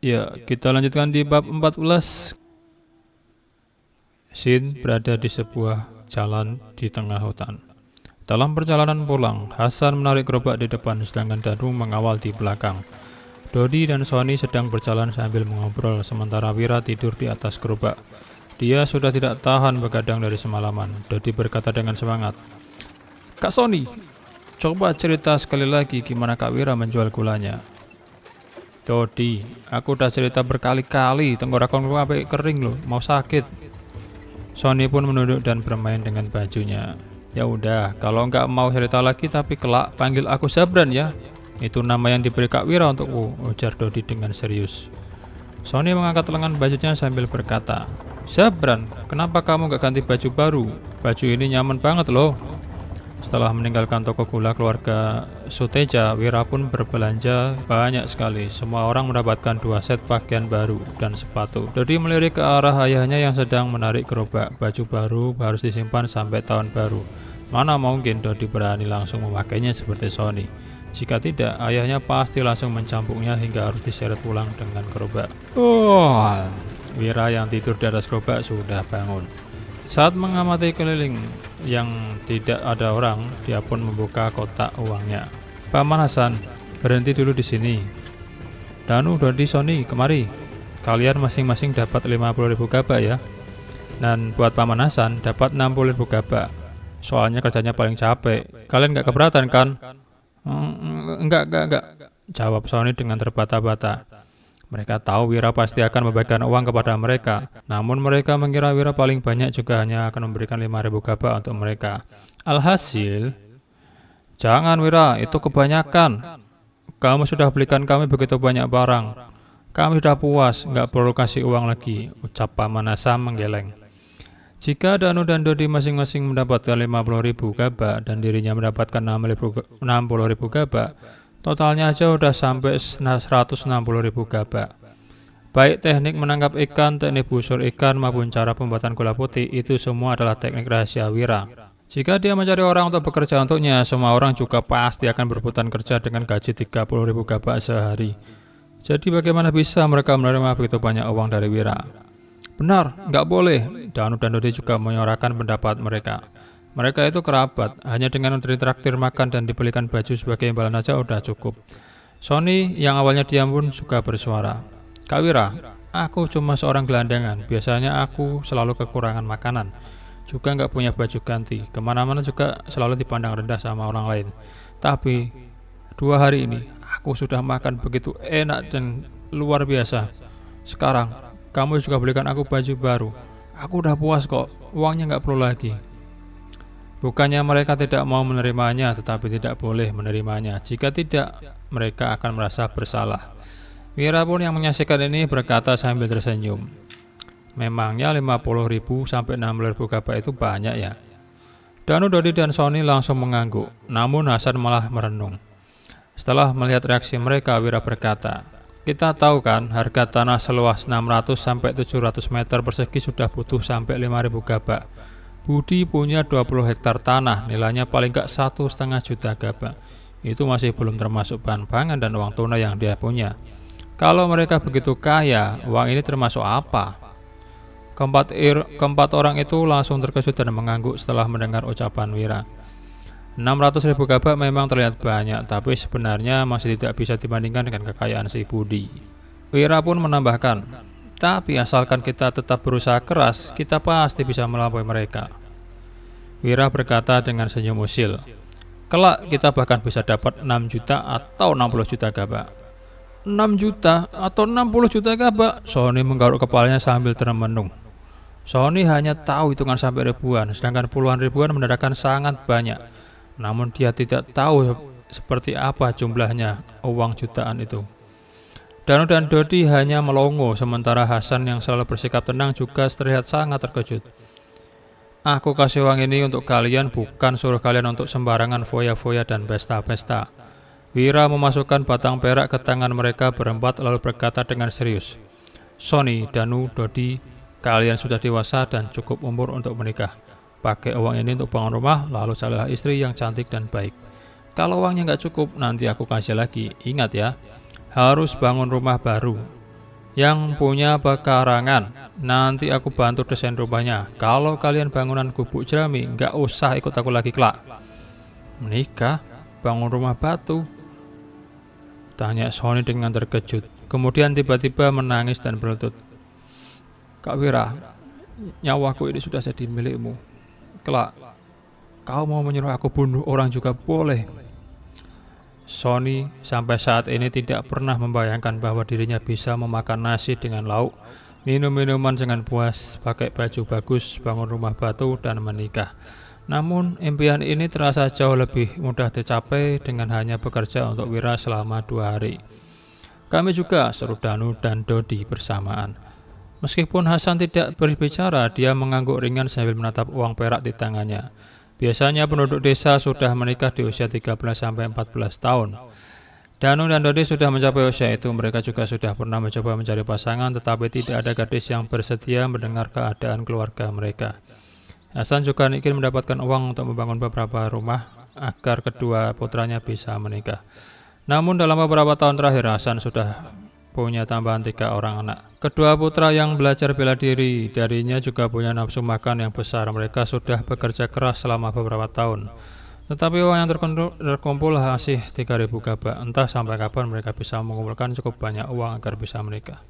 Ya, kita lanjutkan di bab 14. Sin berada di sebuah jalan di tengah hutan. Dalam perjalanan pulang, Hasan menarik gerobak di depan sedangkan Danu mengawal di belakang. Dodi dan Sony sedang berjalan sambil mengobrol sementara Wira tidur di atas gerobak. Dia sudah tidak tahan begadang dari semalaman. Dodi berkata dengan semangat, "Kak Sony, coba cerita sekali lagi gimana Kak Wira menjual gulanya." "Dodi, aku udah cerita berkali-kali, tenggorokanku sampai kering loh, mau sakit." Sony pun menunduk dan bermain dengan bajunya. "Ya udah, kalau nggak mau cerita lagi tapi kelak panggil aku Zabran ya. Itu nama yang diberi Kak Wira untukku," ujar Dodi dengan serius. Sony mengangkat lengan bajunya sambil berkata, "Zabran, kenapa kamu nggak ganti baju baru? Baju ini nyaman banget loh." Setelah meninggalkan toko gula keluarga Suteja, Wira pun berbelanja banyak sekali. Semua orang mendapatkan 2 set pakaian baru dan sepatu. Dodi melirik ke arah ayahnya yang sedang menarik gerobak. Baju baru harus disimpan sampai tahun baru. Mana mungkin Dodi berani langsung memakainya seperti Sony. Jika tidak, ayahnya pasti langsung mencambuknya hingga harus diseret pulang dengan gerobak. Wira yang tidur di atas gerobak sudah bangun. Saat mengamati keliling yang tidak ada orang, dia pun membuka kotak uangnya. "Paman Hasan, berhenti dulu di sini. Danu, Dodi, Sony, kemari. Kalian masing-masing dapat 50.000 gabak ya. Dan buat Paman Hasan dapat 60.000 gabak. Soalnya kerjanya paling capek. Kalian nggak keberatan kan?" Enggak, jawab Sony dengan terbata-bata. Mereka tahu Wira pasti akan membagikan uang kepada mereka. Namun mereka mengira Wira paling banyak juga hanya akan memberikan 5.000 gabak untuk mereka. Alhasil, "Jangan Wira, itu kebanyakan. Kamu sudah belikan kami begitu banyak barang. Kami sudah puas, nggak perlu kasih uang lagi," ucap Paman Hasan menggeleng. Jika Danu dan Dodi masing-masing mendapatkan 50.000 gabak dan dirinya mendapatkan 60.000 gabak, totalnya aja udah sampai 160.000 gabak. Baik teknik menangkap ikan, teknik busur ikan, maupun cara pembuatan gula putih, itu semua adalah teknik rahasia Wira. Jika dia mencari orang untuk bekerja untuknya, semua orang juga pasti akan berebutan kerja dengan gaji 30.000 gabak sehari. Jadi bagaimana bisa mereka menerima begitu banyak uang dari Wira? "Benar, nggak boleh." Danu dan Dodi juga menyuarakan pendapat mereka. Mereka itu kerabat, hanya dengan ditraktir makan dan dibelikan baju sebagai imbalan saja udah cukup. Sony yang awalnya diam pun juga bersuara, "Kak Wira, aku cuma seorang gelandangan. Biasanya aku selalu kekurangan makanan. Juga nggak punya baju ganti. Kemana-mana juga selalu dipandang rendah sama orang lain. Tapi 2 hari ini aku sudah makan begitu enak dan luar biasa. Sekarang kamu juga belikan aku baju baru. Aku udah puas kok, uangnya nggak perlu lagi." Bukannya mereka tidak mau menerimanya, tetapi tidak boleh menerimanya. Jika tidak, mereka akan merasa bersalah. Wira pun yang menyaksikan ini berkata sambil tersenyum, "Memangnya 50.000 sampai 60.000 gabak itu banyak ya?" Danu, Dodi, dan Sony langsung mengangguk, namun Hasan malah merenung. Setelah melihat reaksi mereka, Wira berkata, "Kita tahu kan, harga tanah seluas 600 sampai 700 meter persegi sudah butuh sampai 5.000 gabak. Budi punya 20 hektar tanah, nilainya paling gak 1,5 juta gabak. Itu masih belum termasuk bahan pangan dan uang tunai yang dia punya. Kalau mereka begitu kaya, uang ini termasuk apa?" Keempat orang itu langsung terkejut dan mengangguk setelah mendengar ucapan Wira. 600.000 gabak memang terlihat banyak, tapi sebenarnya masih tidak bisa dibandingkan dengan kekayaan si Budi. Wira pun menambahkan, "Tapi asalkan kita tetap berusaha keras, kita pasti bisa melampaui mereka." Wira berkata dengan senyum usil, "Kelak kita bahkan bisa dapat 6 juta atau 60 juta gabak." 6 juta atau 60 juta gabak? Sony menggaruk kepalanya sambil termenung. Sony hanya tahu hitungan sampai ribuan, sedangkan puluhan ribuan menandakan sangat banyak. Namun dia tidak tahu seperti apa jumlahnya uang jutaan itu. Danu dan Dodi hanya melongo, sementara Hasan yang selalu bersikap tenang juga terlihat sangat terkejut. "Aku kasih uang ini untuk kalian, bukan suruh kalian untuk sembarangan foya-foya dan pesta-pesta." Wira memasukkan batang perak ke tangan mereka berempat lalu berkata dengan serius, "Sony, Danu, Dodi, kalian sudah dewasa dan cukup umur untuk menikah. Pakai uang ini untuk bangun rumah, lalu carilah istri yang cantik dan baik. Kalau uangnya nggak cukup, nanti aku kasih lagi. Ingat ya, harus bangun rumah baru. yang punya pekarangan. Nanti aku bantu desain rumahnya. Kalau kalian bangunan gubuk jerami, nggak usah ikut aku lagi kelak. Menikah? Bangun rumah batu? Tanya Sony dengan terkejut. Kemudian tiba-tiba menangis dan berlutut. Kak Wira, nyawaku ini sudah jadi milikmu. Kelak, kau mau menyuruh aku bunuh orang juga boleh. Sony sampai saat ini tidak pernah membayangkan bahwa dirinya bisa memakan nasi dengan lauk, minum minuman dengan puas, pakai baju bagus, bangun rumah batu, dan menikah. Namun impian ini terasa jauh lebih mudah dicapai dengan hanya bekerja untuk Wira selama 2 hari. Kami juga, seru Danu dan Dodi bersamaan. Meskipun Hasan tidak berbicara, dia mengangguk ringan sambil menatap uang perak di tangannya. Biasanya penduduk desa sudah menikah di usia 13-14 tahun. Danu dan Dodi sudah mencapai usia itu. Mereka juga sudah pernah mencoba mencari pasangan, tetapi tidak ada gadis yang bersedia mendengar keadaan keluarga mereka. Hasan juga ingin mendapatkan uang untuk membangun beberapa rumah agar kedua putranya bisa menikah. Namun dalam beberapa tahun terakhir Hasan sudah punya tambahan 3 orang anak. Kedua putra yang belajar bela diri darinya juga punya nafsu makan yang besar. Mereka sudah bekerja keras selama beberapa tahun. Tetapi uang yang terkumpul masih 3.000 gabak. Entah sampai kapan mereka bisa mengumpulkan cukup banyak uang agar bisa menikah.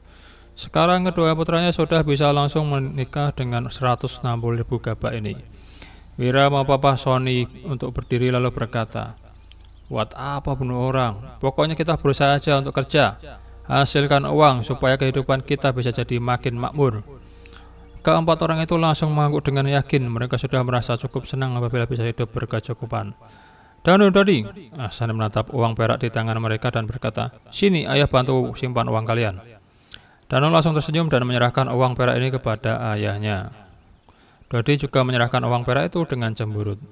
Sekarang kedua putranya sudah bisa langsung menikah dengan 160.000 gabak ini. Wira mau papa Sony untuk berdiri lalu berkata, "Buat apa bunuh orang? Pokoknya kita berusaha aja untuk kerja. Hasilkan uang supaya kehidupan kita bisa jadi makin makmur." Keempat orang itu langsung mengangguk dengan yakin. Mereka sudah merasa cukup senang apabila bisa hidup berkecukupan. Danu Dodi, Hasan menatap uang perak di tangan mereka dan berkata, "Sini, ayah bantu simpan uang kalian." Danu langsung tersenyum dan menyerahkan uang perak ini kepada ayahnya. Dodi juga menyerahkan uang perak itu dengan cemberut.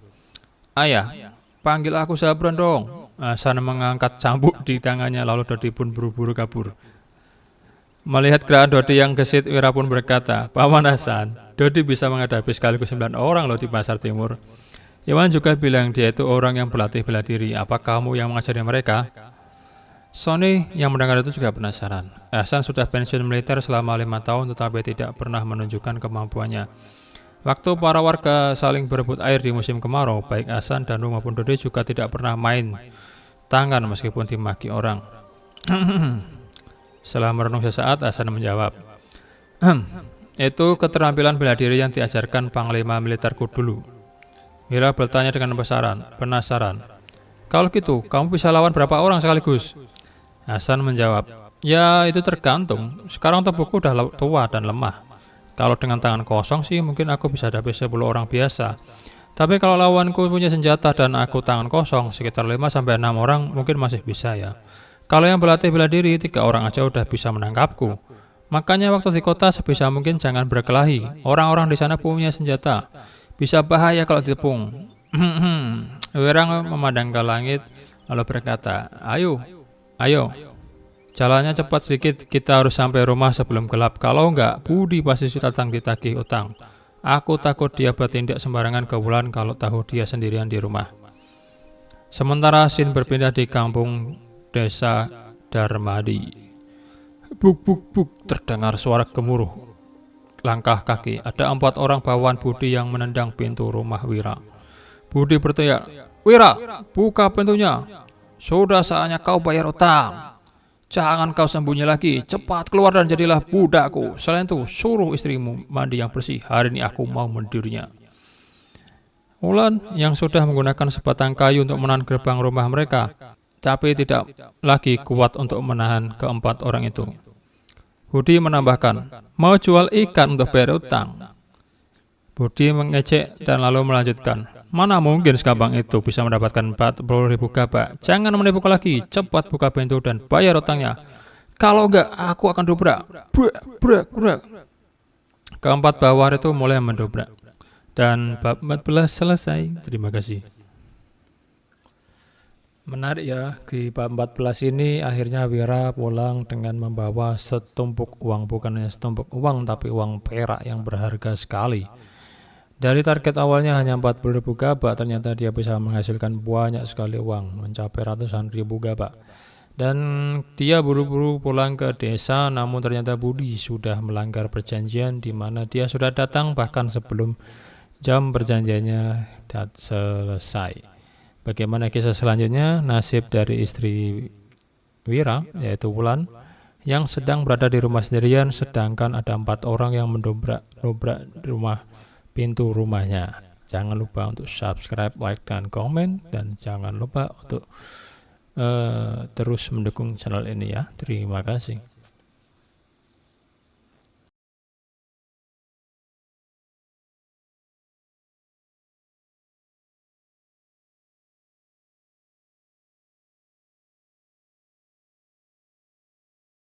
"Ayah, panggil aku Sabran dong." Hasan mengangkat cambuk di tangannya lalu Dodi pun buru-buru kabur. Melihat gerakan Dodi yang gesit, Wira pun berkata, "Paman Hasan, Dodi bisa menghadapi sekaligus 9 orang loh di Pasar Timur. Iwan juga bilang dia itu orang yang berlatih bela diri. Apa kamu yang mengajari mereka?" Sony yang mendengar itu juga penasaran. Hasan sudah pensiun militer selama 5 tahun tetapi tidak pernah menunjukkan kemampuannya. Waktu para warga saling berebut air di musim kemarau, baik Hasan, Danu maupun Dodi juga tidak pernah main tangan meskipun dimaki orang. Setelah merenung sesaat, Hasan menjawab, "Itu keterampilan bela diri yang diajarkan Panglima militerku dulu." Wira bertanya dengan penasaran. "Kalau gitu, kamu bisa lawan berapa orang sekaligus?" Hasan menjawab, "Ya itu tergantung. Sekarang tubuhku udah tua dan lemah. Kalau dengan tangan kosong sih mungkin aku bisa hadapi 10 orang biasa. Tapi kalau lawanku punya senjata dan aku tangan kosong, sekitar 5-6 orang mungkin masih bisa ya. Kalau yang berlatih bela diri, 3 orang aja udah bisa menangkapku. Makanya waktu di kota sebisa mungkin jangan berkelahi. Orang-orang di sana punya senjata. Bisa bahaya kalau ditepung." Wira memandang ke langit lalu berkata, Ayo, jalannya cepat sedikit, kita harus sampai rumah sebelum gelap. Kalau enggak, Budi pasti sudah datang ditagih utang. Aku takut dia bertindak sembarangan ke Wulan kalau tahu dia sendirian di rumah." Sementara Sin berpindah di kampung desa Darmadi. Buk buk buk, terdengar suara gemuruh langkah kaki. Ada 4 orang bawahan Budi yang menendang pintu rumah Wira. Budi berteriak, "Wira, buka pintunya. Sudah saatnya kau bayar utang. Jangan kau sembunyi lagi. Cepat keluar dan jadilah budakku. Selain itu, suruh istrimu mandi yang bersih. Hari ini aku mau mendirinya." Wulan yang sudah menggunakan sebatang kayu untuk menahan gerbang rumah mereka, tapi tidak lagi kuat untuk menahan ke-4 orang itu. Budi menambahkan, "Mau jual ikan untuk bayar utang." Budi mengejek dan lalu melanjutkan, "Mana mungkin segampang itu bisa mendapatkan 40.000 gabak. Jangan menipuku lagi. Cepat buka pintu dan bayar utangnya. Kalau enggak, aku akan dobrak." Brak. Ke-4 bawah itu mulai mendobrak. Dan bab 14 selesai. Terima kasih. Menarik ya, di bab 14 ini akhirnya Wira pulang dengan membawa setumpuk uang. Bukan hanya setumpuk uang, tapi uang perak yang berharga sekali. Dari target awalnya hanya 40.000 gabak, ternyata dia bisa menghasilkan banyak sekali uang, mencapai ratusan ribu gabak. Dan dia buru-buru pulang ke desa, namun ternyata Budi sudah melanggar perjanjian di mana dia sudah datang bahkan sebelum jam perjanjiannya selesai. Bagaimana kisah selanjutnya? Nasib dari istri Wira, yaitu Wulan, yang sedang berada di rumah sendirian, sedangkan ada 4 orang yang mendobrak pintu rumahnya. Jangan lupa untuk subscribe, like, dan komen, dan jangan lupa untuk terus mendukung channel ini ya. Terima kasih.